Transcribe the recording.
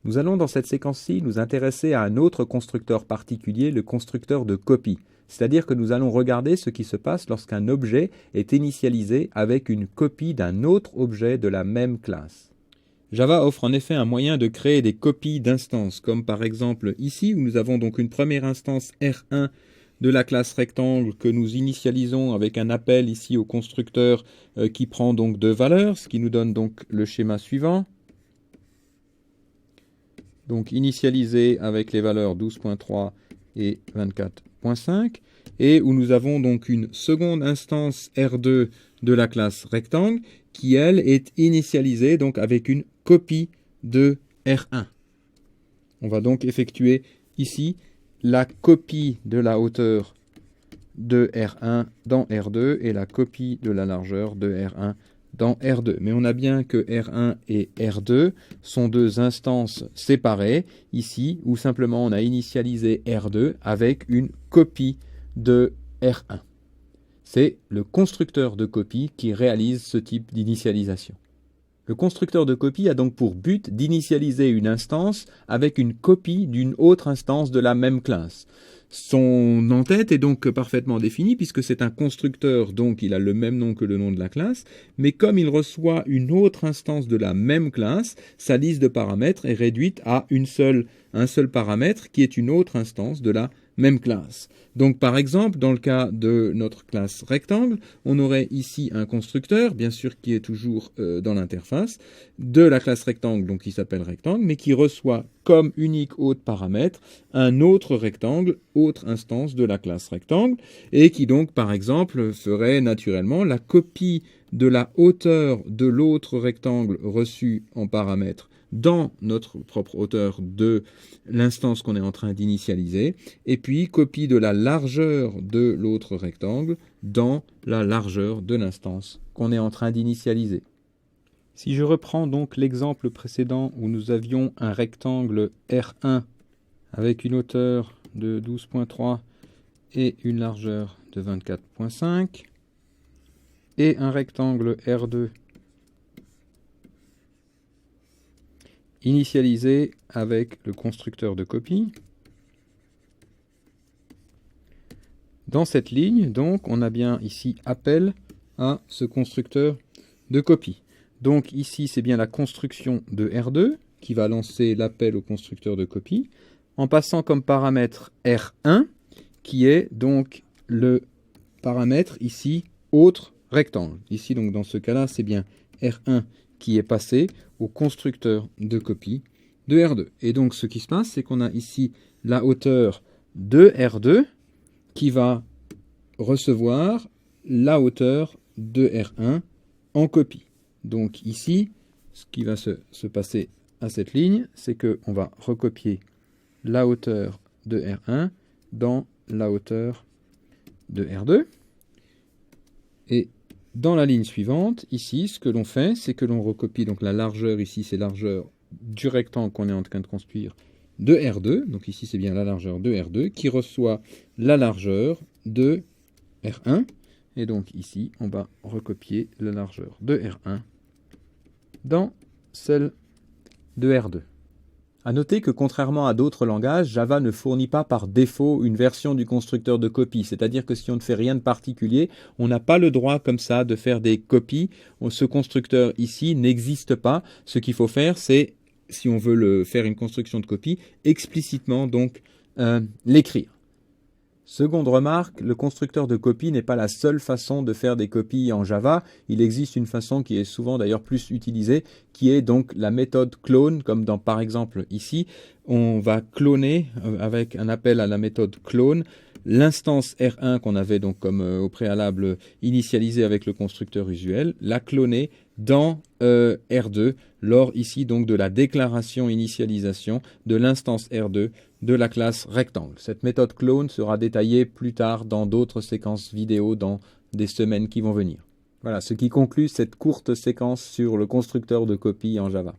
Nous allons dans cette séquence-ci nous intéresser à un autre constructeur particulier, le constructeur de copie. C'est-à-dire que nous allons regarder ce qui se passe lorsqu'un objet est initialisé avec une copie d'un autre objet de la même classe. Java offre en effet un moyen de créer des copies d'instances, comme par exemple ici, où nous avons donc une première instance R1 de la classe rectangle que nous initialisons avec un appel ici au constructeur qui prend donc deux valeurs, ce qui nous donne donc le schéma suivant. Donc initialisé avec les valeurs 12.3 et 24.5, et où nous avons donc une seconde instance R2 de la classe rectangle qui, elle, est initialisée donc avec une copie de R1. On va donc effectuer ici la copie de la hauteur de R1 dans R2 et la copie de la largeur de R1 dans R2. Mais on a bien que R1 et R2 sont deux instances séparées, ici, où simplement on a initialisé R2 avec une copie de R1. C'est le constructeur de copie qui réalise ce type d'initialisation. Le constructeur de copie a donc pour but d'initialiser une instance avec une copie d'une autre instance de la même classe. Son en-tête est donc parfaitement défini puisque c'est un constructeur, donc il a le même nom que le nom de la classe, mais comme il reçoit une autre instance de la même classe, sa liste de paramètres est réduite à un seul paramètre qui est une autre instance de la même classe. Donc par exemple, dans le cas de notre classe rectangle, on aurait ici un constructeur, bien sûr qui est toujours dans l'interface, de la classe rectangle, donc qui s'appelle rectangle, mais qui reçoit comme unique autre paramètre un autre rectangle, autre instance de la classe rectangle, et qui donc par exemple ferait naturellement la copie de la hauteur de l'autre rectangle reçu en paramètre dans notre propre hauteur de l'instance qu'on est en train d'initialiser, et puis copie de la largeur de l'autre rectangle dans la largeur de l'instance qu'on est en train d'initialiser. Si je reprends donc l'exemple précédent où nous avions un rectangle R1 avec une hauteur de 12.3 et une largeur de 24.5, et un rectangle R2 initialisé avec le constructeur de copie. Dans cette ligne, donc, on a bien ici appel à ce constructeur de copie. Donc ici, c'est bien la construction de R2 qui va lancer l'appel au constructeur de copie, en passant comme paramètre R1, qui est donc le paramètre ici autre rectangle. Ici, donc, dans ce cas-là, c'est bien R1 qui est passé au constructeur de copie de R2. Et donc, ce qui se passe, c'est qu'on a ici la hauteur de R2 qui va recevoir la hauteur de R1 en copie. Donc ici, ce qui va se passer à cette ligne, c'est qu'on va recopier la hauteur de R1 dans la hauteur de R2. Et dans la ligne suivante, ici, ce que l'on fait, c'est que l'on recopie donc la largeur, ici c'est la largeur du rectangle qu'on est en train de construire de R2, donc ici c'est bien la largeur de R2, qui reçoit la largeur de R1, et donc ici on va recopier la largeur de R1 dans celle de R2. À noter que contrairement à d'autres langages, Java ne fournit pas par défaut une version du constructeur de copie. C'est-à-dire que si on ne fait rien de particulier, on n'a pas le droit comme ça de faire des copies. Ce constructeur ici n'existe pas. Ce qu'il faut faire, c'est, si on veut faire une construction de copie, explicitement donc l'écrire. Seconde remarque, le constructeur de copie n'est pas la seule façon de faire des copies en Java. Il existe une façon qui est souvent d'ailleurs plus utilisée, qui est donc la méthode clone, comme dans par exemple ici. On va cloner avec un appel à la méthode clone l'instance R1 qu'on avait donc comme au préalable initialisée avec le constructeur usuel, la cloner dans R2 lors ici donc de la déclaration initialisation de l'instance R2 de la classe rectangle. Cette méthode clone sera détaillée plus tard dans d'autres séquences vidéo dans des semaines qui vont venir. Voilà, ce qui conclut cette courte séquence sur le constructeur de copie en Java.